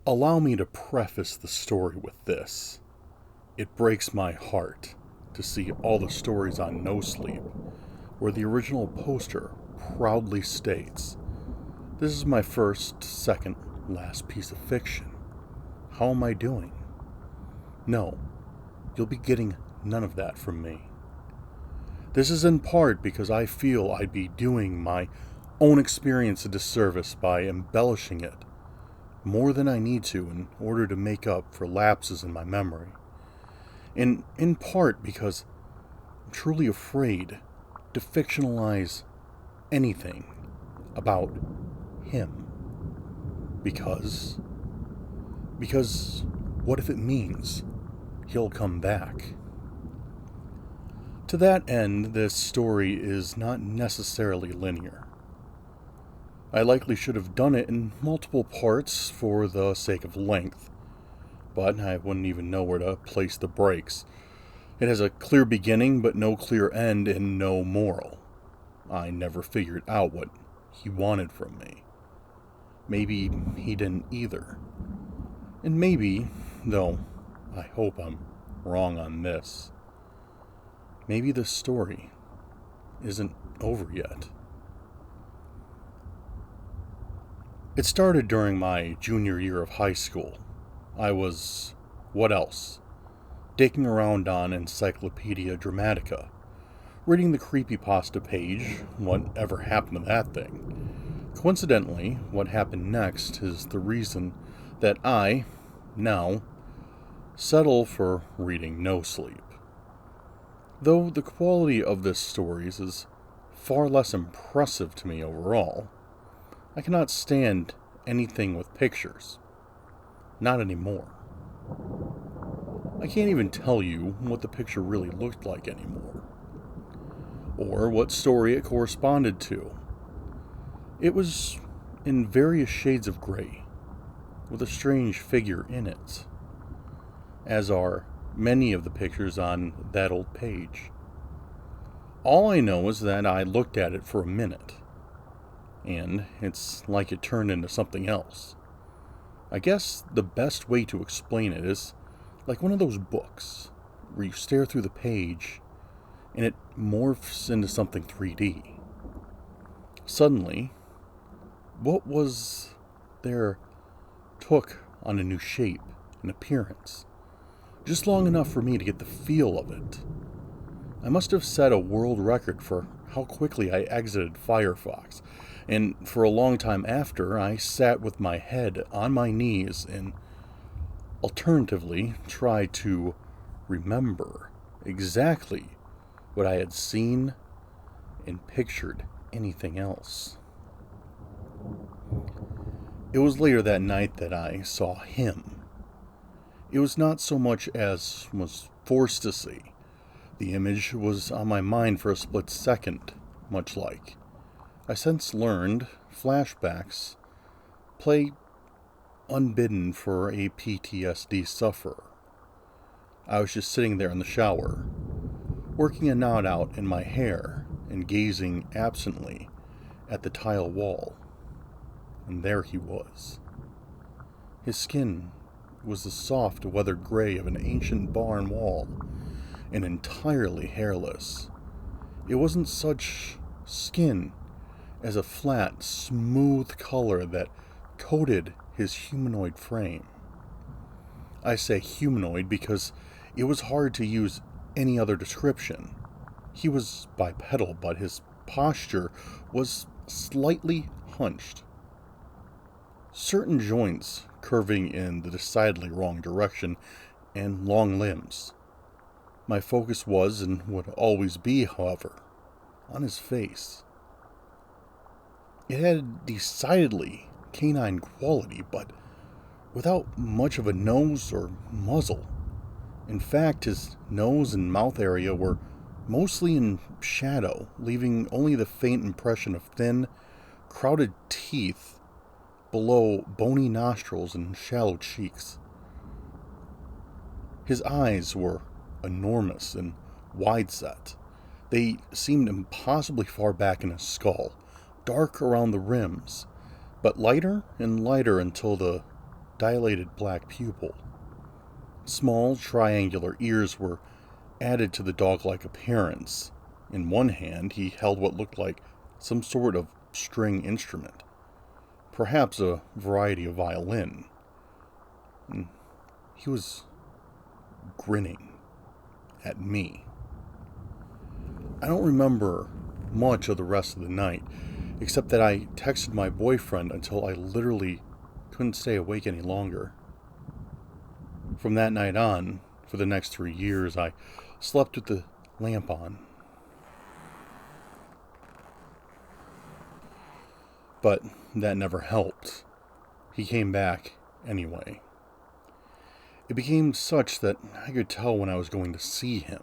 Allow me to preface the story with this. It breaks my heart to see all the stories on No Sleep, where the original poster proudly states, "This is my first, second, last piece of fiction. How am I doing?" No, you'll be getting none of that from me. This is in part because I feel I'd be doing my own experience a disservice by embellishing it more than I need to in order to make up for lapses in my memory. And in part because I'm truly afraid to fictionalize anything about him. Because what if it means he'll come back? To that end, this story is not necessarily linear. I likely should have done it in multiple parts for the sake of length, but I wouldn't even know where to place the breaks. It has a clear beginning, but no clear end and no moral. I never figured out what he wanted from me. Maybe he didn't either. And maybe, though I hope I'm wrong on this, maybe this story isn't over yet. It started during my junior year of high school. I was, what else? Digging around on Encyclopedia Dramatica, reading the creepypasta page, whatever happened to that thing. Coincidentally, what happened next is the reason that I, now, settle for reading No Sleep. Though the quality of this stories is far less impressive to me overall, I cannot stand anything with pictures. Not anymore. I can't even tell you what the picture really looked like anymore, or what story it corresponded to. It was in various shades of gray, with a strange figure in it, as are many of the pictures on that old page. All I know is that I looked at it for a minute, and it's like it turned into something else. I guess the best way to explain it is like one of those books where you stare through the page and it morphs into something 3D. Suddenly, what was there took on a new shape and appearance, just long enough for me to get the feel of it. I must have set a world record for how quickly I exited Firefox, and for a long time after, I sat with my head on my knees and alternatively tried to remember exactly what I had seen and pictured anything else. It was later that night that I saw him. It was not so much as was forced to see. The image was on my mind for a split second, much like I since learned flashbacks play unbidden for a PTSD sufferer. I was just sitting there in the shower, working a knot out in my hair and gazing absently at the tile wall. And there he was. His skin was the soft, weathered gray of an ancient barn wall, and entirely hairless. It wasn't such skin as a flat, smooth color that coated his humanoid frame. I say humanoid because it was hard to use any other description. He was bipedal, but his posture was slightly hunched. Certain joints curving in the decidedly wrong direction, and long limbs. My focus was, and would always be, however, on his face. It had a decidedly canine quality, but without much of a nose or muzzle. In fact, his nose and mouth area were mostly in shadow, leaving only the faint impression of thin, crowded teeth below bony nostrils and shallow cheeks. His eyes were enormous and wide-set. They seemed impossibly far back in his skull, dark around the rims, but lighter and lighter until the dilated black pupil. Small triangular ears were added to the dog-like appearance. In one hand, he held what looked like some sort of string instrument, perhaps a variety of violin. And he was grinning at me. I don't remember much of the rest of the night, except that I texted my boyfriend until I literally couldn't stay awake any longer. From that night on, for the next 3 years, I slept with the lamp on. But that never helped. He came back anyway. It became such that I could tell when I was going to see him.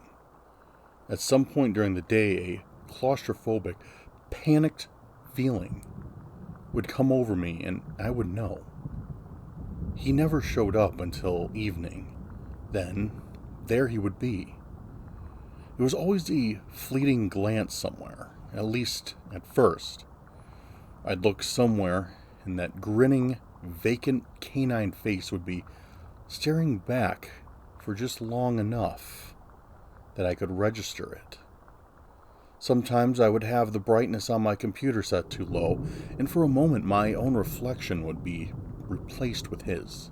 At some point during the day, a claustrophobic, panicked feeling would come over me and I would know. He never showed up until evening. Then, there he would be. It was always a fleeting glance somewhere, at least at first. I'd look somewhere, and that grinning, vacant canine face would be staring back for just long enough that I could register it. Sometimes I would have the brightness on my computer set too low, and for a moment my own reflection would be replaced with his.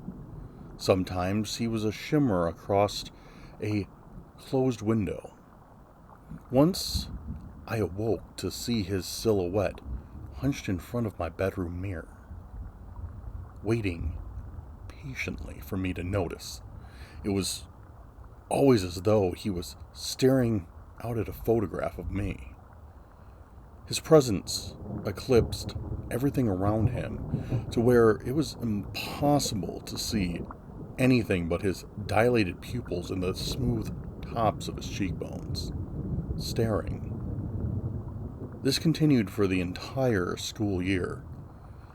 Sometimes he was a shimmer across a closed window. Once I awoke to see his silhouette hunched in front of my bedroom mirror, waiting patiently for me to notice. It was always as though he was staring out at a photograph of me. His presence eclipsed everything around him to where it was impossible to see anything but his dilated pupils and the smooth tops of his cheekbones, staring. This continued for the entire school year.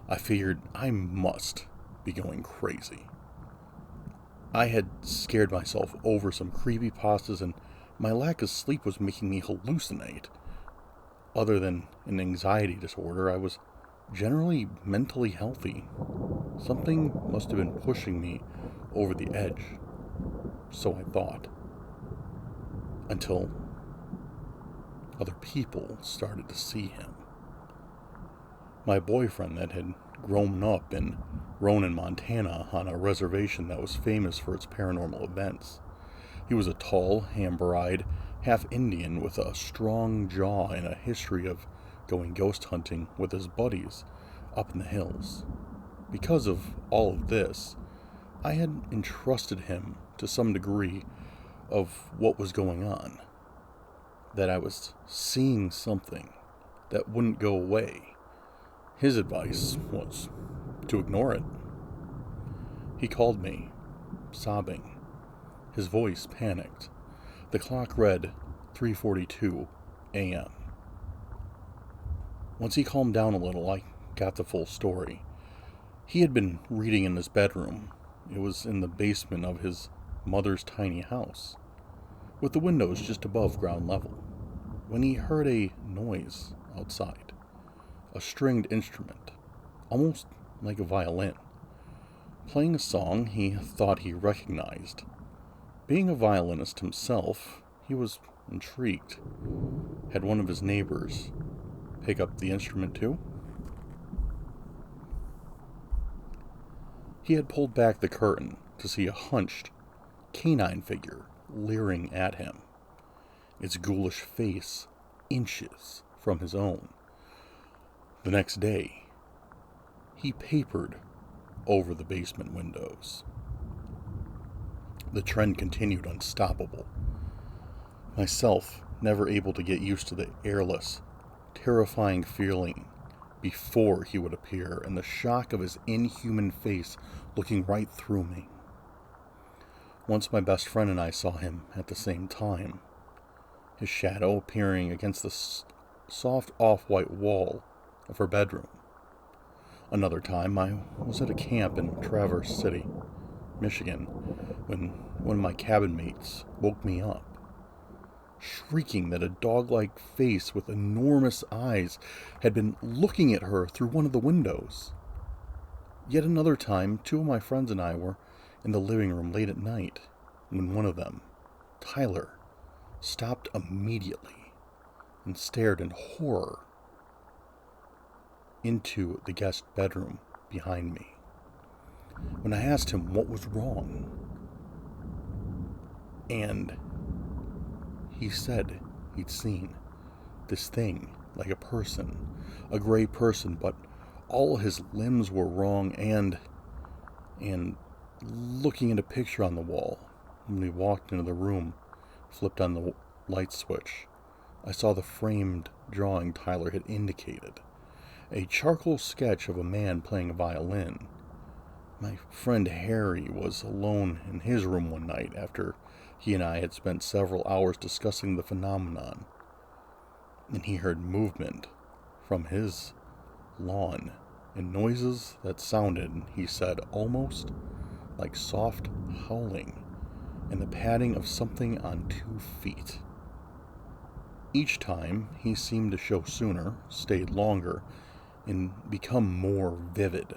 I figured I must be going crazy. I had scared myself over some creepypastas, and my lack of sleep was making me hallucinate. Other than an anxiety disorder, I was generally mentally healthy. Something must have been pushing me over the edge. So I thought. Until other people started to see him. My boyfriend that had grown up in Ronan, Montana, on a reservation that was famous for its paranormal events. He was a tall, amber-eyed, half-Indian with a strong jaw and a history of going ghost hunting with his buddies up in the hills. Because of all of this, I had entrusted him to some degree of what was going on. That I was seeing something that wouldn't go away. His advice was to ignore it. He called me, sobbing. His voice panicked. The clock read 3:42 a.m. Once he calmed down a little, I got the full story. He had been reading in his bedroom. It was in the basement of his mother's tiny house, with the windows just above ground level, when he heard a noise outside. A stringed instrument, almost like a violin, playing a song he thought he recognized. Being a violinist himself, he was intrigued. Had one of his neighbors pick up the instrument too? He had pulled back the curtain to see a hunched, canine figure leering at him, its ghoulish face inches from his own. The next day, he papered over the basement windows. The trend continued unstoppable. Myself never able to get used to the airless, terrifying feeling before he would appear, and the shock of his inhuman face looking right through me. Once my best friend and I saw him at the same time, his shadow appearing against the soft off-white wall of her bedroom. Another time, I was at a camp in Traverse City, Michigan, when one of my cabin mates woke me up, shrieking that a dog-like face with enormous eyes had been looking at her through one of the windows. Yet another time, two of my friends and I were in the living room late at night when one of them, Tyler, stopped immediately and stared in horror into the guest bedroom behind me. When I asked him what was wrong, and he said he'd seen this thing like a person, a gray person, but all his limbs were wrong, and looking at a picture on the wall, when we walked into the room, flipped on the light switch, I saw the framed drawing Tyler had indicated. A charcoal sketch of a man playing a violin. My friend Harry was alone in his room one night after he and I had spent several hours discussing the phenomenon, and he heard movement from his lawn and noises that sounded, he said, almost like soft howling and the padding of something on 2 feet. Each time he seemed to show sooner, stayed longer, and become more vivid.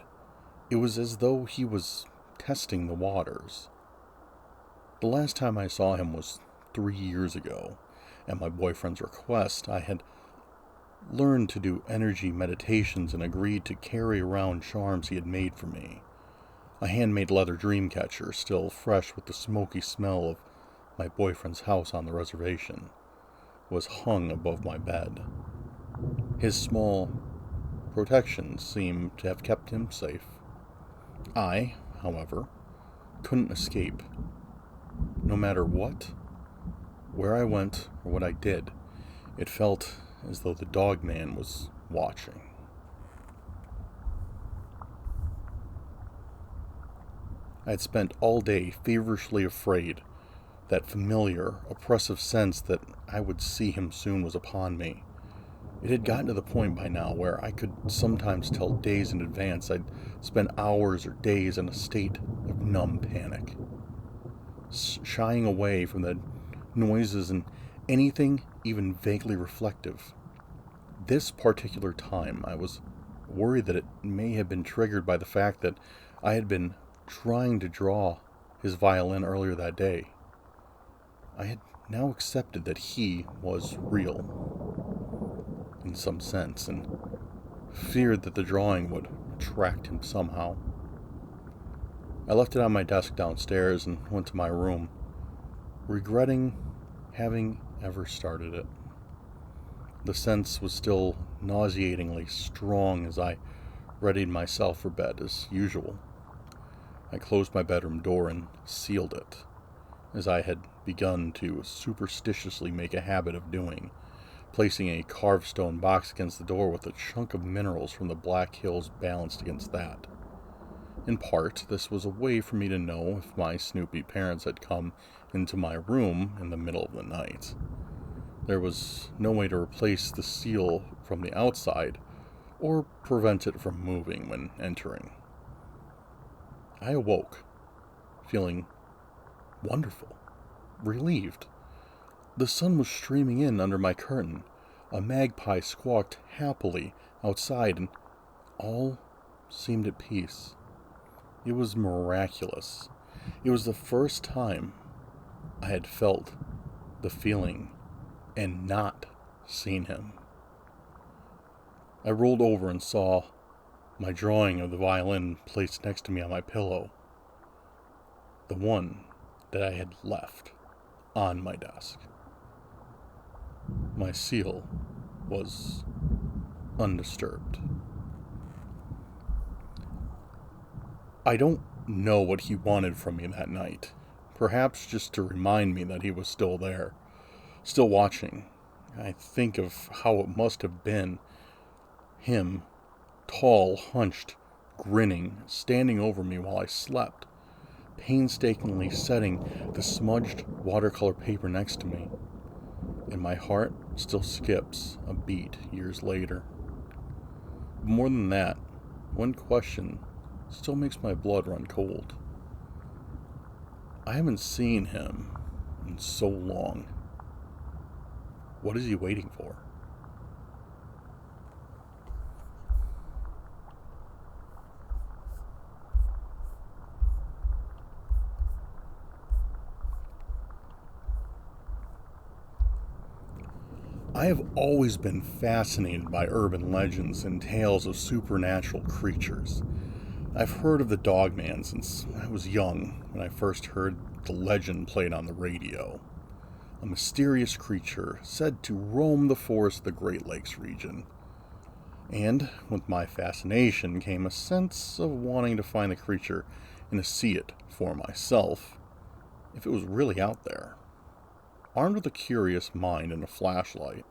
It was as though he was testing the waters. The last time I saw him was 3 years ago. At my boyfriend's request, I had learned to do energy meditations and agreed to carry around charms he had made for me. A handmade leather dream catcher, still fresh with the smoky smell of my boyfriend's house on the reservation, was hung above my bed. His small protections seemed to have kept him safe. I, however, couldn't escape. No matter where I went, or what I did, it felt as though the Dogman was watching. I had spent all day feverishly afraid. That familiar, oppressive sense that I would see him soon was upon me. It had gotten to the point by now where I could sometimes tell days in advance I'd spend hours or days in a state of numb panic, shying away from the noises and anything even vaguely reflective. This particular time, I was worried that it may have been triggered by the fact that I had been trying to draw his violin earlier that day. I had now accepted that he was real, in some sense, and feared that the drawing would attract him somehow. I left it on my desk downstairs and went to my room, regretting having ever started it. The sense was still nauseatingly strong as I readied myself for bed as usual. I closed my bedroom door and sealed it, as I had begun to superstitiously make a habit of doing, placing a carved stone box against the door with a chunk of minerals from the Black Hills balanced against that. In part, this was a way for me to know if my Snoopy parents had come into my room in the middle of the night. There was no way to replace the seal from the outside, or prevent it from moving when entering. I awoke, feeling wonderful, relieved. The sun was streaming in under my curtain. A magpie squawked happily outside, and all seemed at peace. It was miraculous. It was the first time I had felt the feeling and not seen him. I rolled over and saw my drawing of the violin placed next to me on my pillow. The one that I had left on my desk. My seal was undisturbed. I don't know what he wanted from me that night. Perhaps just to remind me that he was still there, still watching. I think of how it must have been. Him, tall, hunched, grinning, standing over me while I slept, painstakingly setting the smudged watercolor paper next to me. And my heart still skips a beat years later. More than that, one question still makes my blood run cold. I haven't seen him in so long. What is he waiting for? I have always been fascinated by urban legends and tales of supernatural creatures. I've heard of the Dogman since I was young when I first heard the legend played on the radio. A mysterious creature said to roam the forests of the Great Lakes region. And with my fascination came a sense of wanting to find the creature and to see it for myself, if it was really out there. Armed with a curious mind and a flashlight,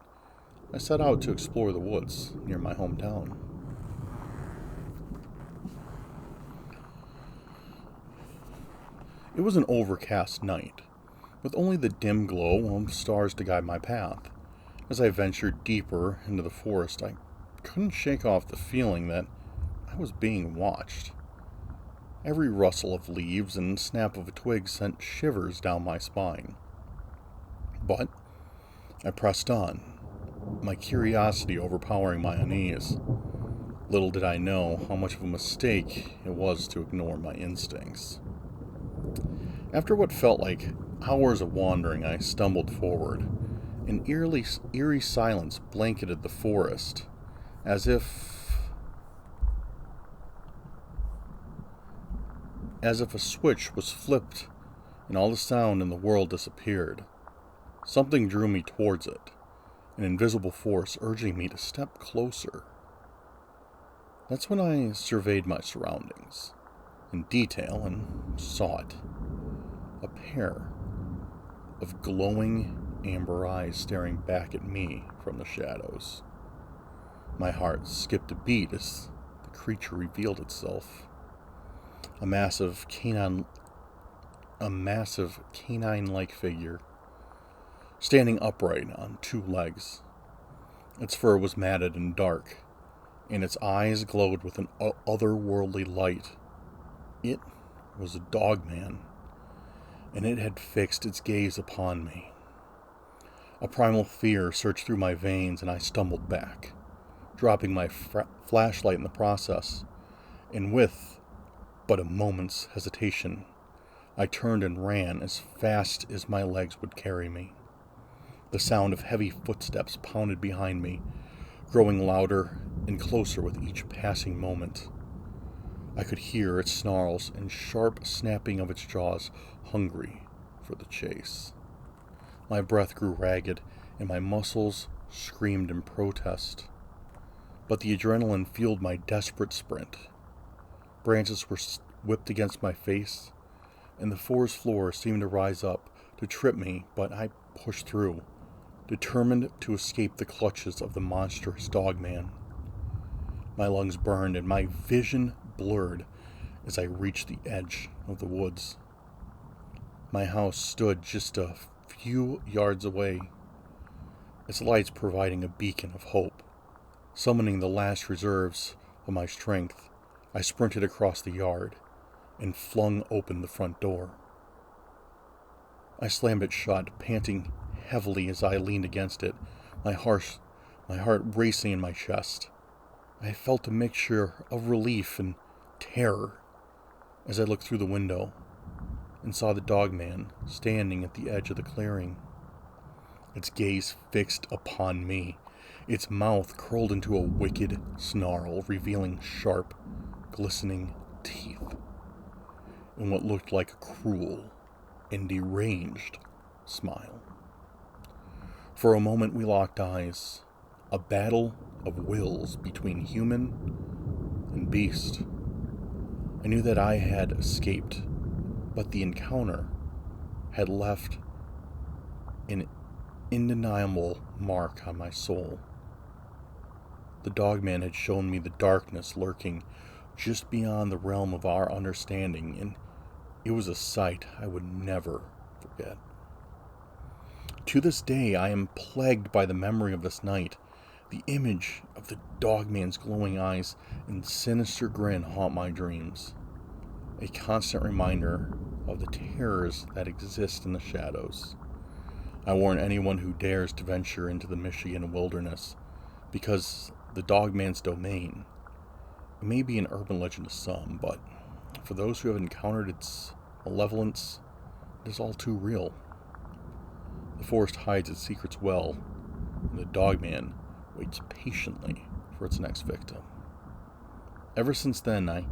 I set out to explore the woods near my hometown. It was an overcast night, with only the dim glow of stars to guide my path. As I ventured deeper into the forest, I couldn't shake off the feeling that I was being watched. Every rustle of leaves and snap of a twig sent shivers down my spine. But I pressed on, my curiosity overpowering my unease. Little did I know how much of a mistake it was to ignore my instincts. After what felt like hours of wandering, I stumbled forward. An eerie silence blanketed the forest, as if a switch was flipped and all the sound in the world disappeared. Something drew me towards it, an invisible force urging me to step closer. That's when I surveyed my surroundings in detail and saw it. A pair of glowing amber eyes staring back at me from the shadows. My heart skipped a beat as the creature revealed itself. A massive canine-like figure, standing upright on two legs. Its fur was matted and dark, and its eyes glowed with an otherworldly light. It was a Dogman, and it had fixed its gaze upon me. A primal fear surged through my veins, and I stumbled back, dropping my flashlight in the process, and with but a moment's hesitation, I turned and ran as fast as my legs would carry me. The sound of heavy footsteps pounded behind me, growing louder and closer with each passing moment. I could hear its snarls and sharp snapping of its jaws, hungry for the chase. My breath grew ragged, and my muscles screamed in protest. But the adrenaline fueled my desperate sprint. Branches were whipped against my face, and the forest floor seemed to rise up to trip me, but I pushed through, determined to escape the clutches of the monstrous Dogman. My lungs burned and my vision blurred as I reached the edge of the woods. My house stood just a few yards away, its lights providing a beacon of hope. Summoning the last reserves of my strength, I sprinted across the yard and flung open the front door. I slammed it shut, panting heavily as I leaned against it, my heart racing in my chest. I felt a mixture of relief and terror as I looked through the window and saw the Dogman standing at the edge of the clearing, its gaze fixed upon me, its mouth curled into a wicked snarl, revealing sharp, glistening teeth, and what looked like a cruel and deranged smile. For a moment we locked eyes, a battle of wills between human and beast. I knew that I had escaped, but the encounter had left an undeniable mark on my soul. The Dogman had shown me the darkness lurking just beyond the realm of our understanding, and it was a sight I would never forget. To this day, I am plagued by the memory of this night. The image of the Dogman's glowing eyes and sinister grin haunt my dreams, a constant reminder of the terrors that exist in the shadows. I warn anyone who dares to venture into the Michigan wilderness, because the Dogman's domain, it may be an urban legend to some, but for those who have encountered its malevolence, it is all too real. The forest hides its secrets well, and the Dogman waits patiently for its next victim. Ever since then, I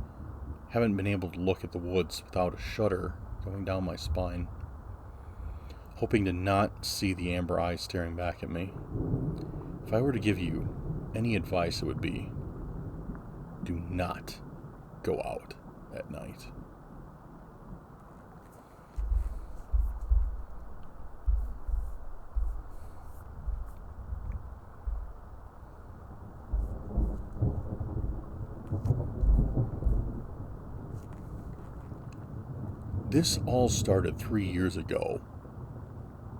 haven't been able to look at the woods without a shudder going down my spine, hoping to not see the amber eyes staring back at me. If I were to give you any advice, it would be, do not go out at night. This all started 3 years ago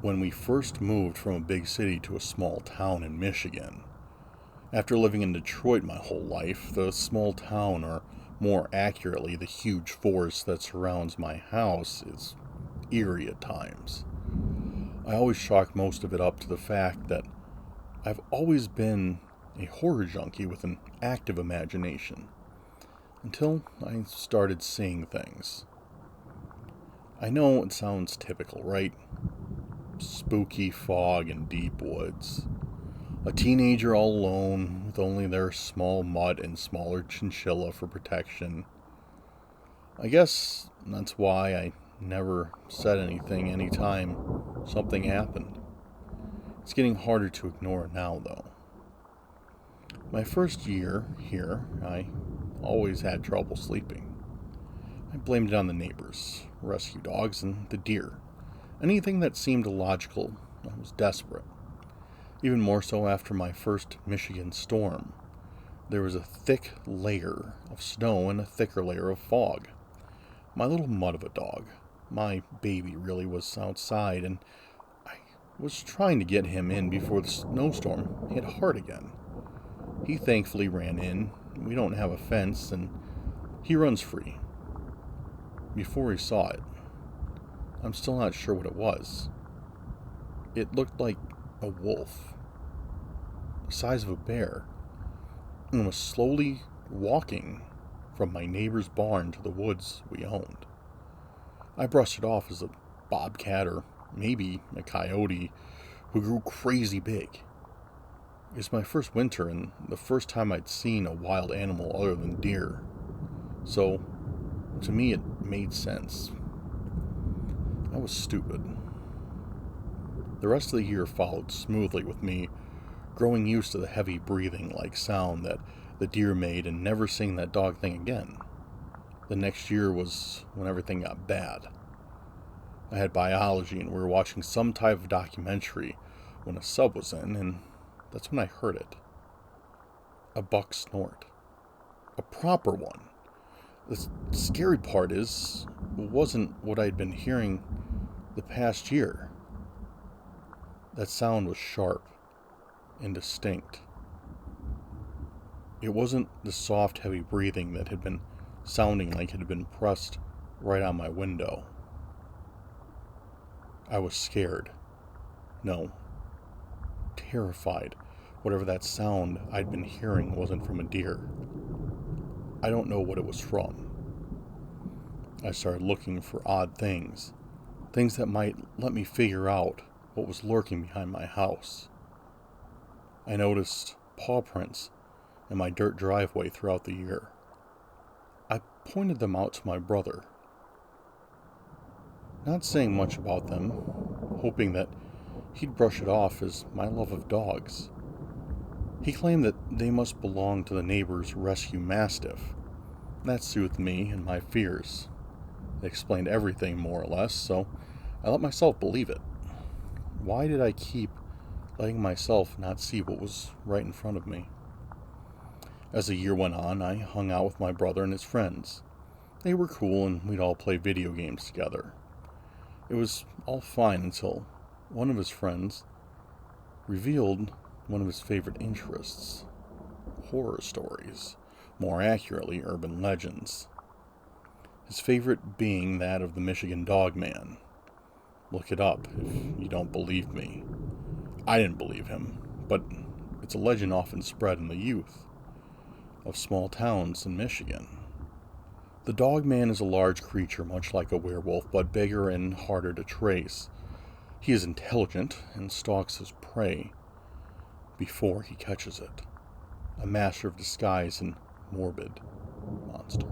when we first moved from a big city to a small town in Michigan. After living in Detroit my whole life, the small town, or more accurately, the huge forest that surrounds my house, is eerie at times. I always chalk most of it up to the fact that I've always been a horror junkie with an active imagination, until I started seeing things. I know it sounds typical, right? Spooky fog and deep woods. A teenager all alone with only their small mutt and smaller chinchilla for protection. I guess that's why I never said anything anytime something happened. It's getting harder to ignore now, though. My first year here, I always had trouble sleeping. I blamed it on the neighbors, rescue dogs, and the deer. Anything that seemed illogical, I was desperate. Even more so after my first Michigan storm. There was a thick layer of snow and a thicker layer of fog. My little mutt of a dog, my baby really, was outside, and I was trying to get him in before the snowstorm hit hard again. He thankfully ran in. We don't have a fence, and he runs free. Before he saw it, I'm still not sure what it was. It looked like a wolf, the size of a bear, and was slowly walking from my neighbor's barn to the woods we owned. I brushed it off as a bobcat or maybe a coyote who grew crazy big. It's my first winter and the first time I'd seen a wild animal other than deer, so to me it made sense. I was stupid. The rest of the year followed smoothly with me growing used to the heavy breathing-like sound that the deer made and never seeing that dog thing again. The next year was when everything got bad. I had biology and we were watching some type of documentary when a sub was in, and that's when I heard it. A buck snort. A proper one. The scary part is, it wasn't what I'd been hearing the past year. That sound was sharp and distinct. It wasn't the soft, heavy breathing that had been sounding like it had been pressed right on my window. I was scared. No, terrified. Whatever that sound I'd been hearing wasn't from a deer. I don't know what it was from. I started looking for odd things that might let me figure out what was lurking behind my house. I noticed paw prints in my dirt driveway throughout the year. I pointed them out to my brother, not saying much about them, hoping that he'd brush it off as my love of dogs. He claimed that they must belong to the neighbor's rescue mastiff. That soothed me and my fears. It explained everything, more or less, so I let myself believe it. Why did I keep letting myself not see what was right in front of me? As the year went on, I hung out with my brother and his friends. They were cool and we'd all play video games together. It was all fine until one of his friends revealed one of his favorite interests: horror stories, more accurately, urban legends. His favorite being that of the Michigan Dogman. Look it up if you don't believe me. I didn't believe him, but it's a legend often spread in the youth of small towns in Michigan. The Dogman is a large creature much like a werewolf, but bigger and harder to trace. He is intelligent and stalks his prey. before he catches it. A master of disguise and morbid monster.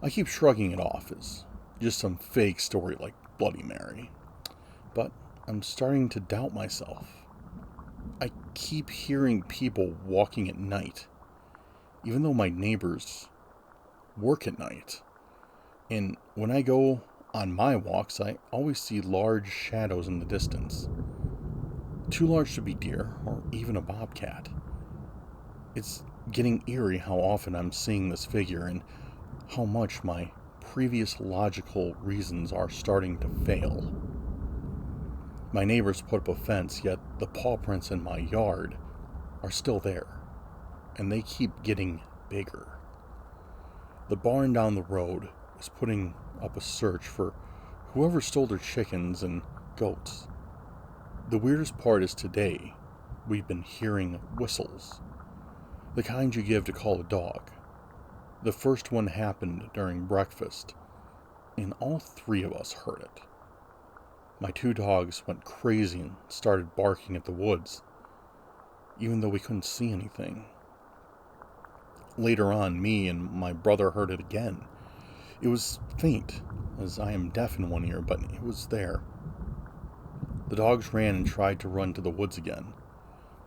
I keep shrugging it off as just some fake story like Bloody Mary. But I'm starting to doubt myself. I keep hearing people walking at night, even though my neighbors work at night. And when I go on my walks, I always see large shadows in the distance. Too large to be deer or even a bobcat. It's getting eerie how often I'm seeing this figure and how much my previous logical reasons are starting to fail. My neighbors put up a fence, yet the paw prints in my yard are still there, and they keep getting bigger. The barn down the road is putting up a search for whoever stole their chickens and goats. The weirdest part is today, we've been hearing whistles. The kind you give to call a dog. The first one happened during breakfast, and all three of us heard it. My two dogs went crazy and started barking at the woods, even though we couldn't see anything. Later on, me and my brother heard it again. It was faint, as I am deaf in one ear, but it was there. The dogs ran and tried to run to the woods again.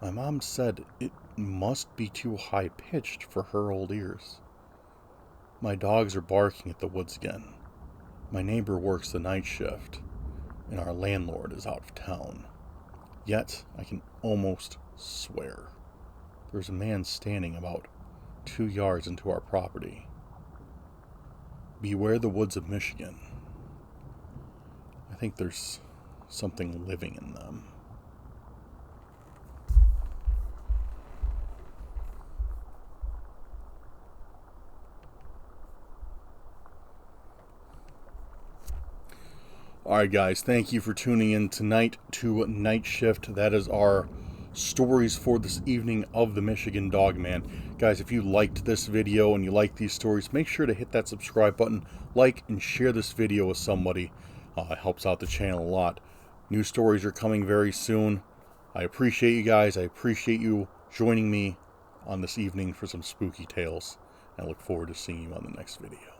My mom said it must be too high-pitched for her old ears. My dogs are barking at the woods again. My neighbor works the night shift, and our landlord is out of town. Yet, I can almost swear there's a man standing about 2 yards into our property. Beware the woods of Michigan. I think there's something living in them. Alright guys, thank you for tuning in tonight to Night Shift. That is our stories for this evening of the Michigan Dogman. Guys, if you liked this video and you like these stories, make sure to hit that subscribe button, like, and share this video with somebody. It helps out the channel a lot. New stories are coming very soon. I appreciate you guys. I appreciate you joining me on this evening for some spooky tales. I look forward to seeing you on the next video.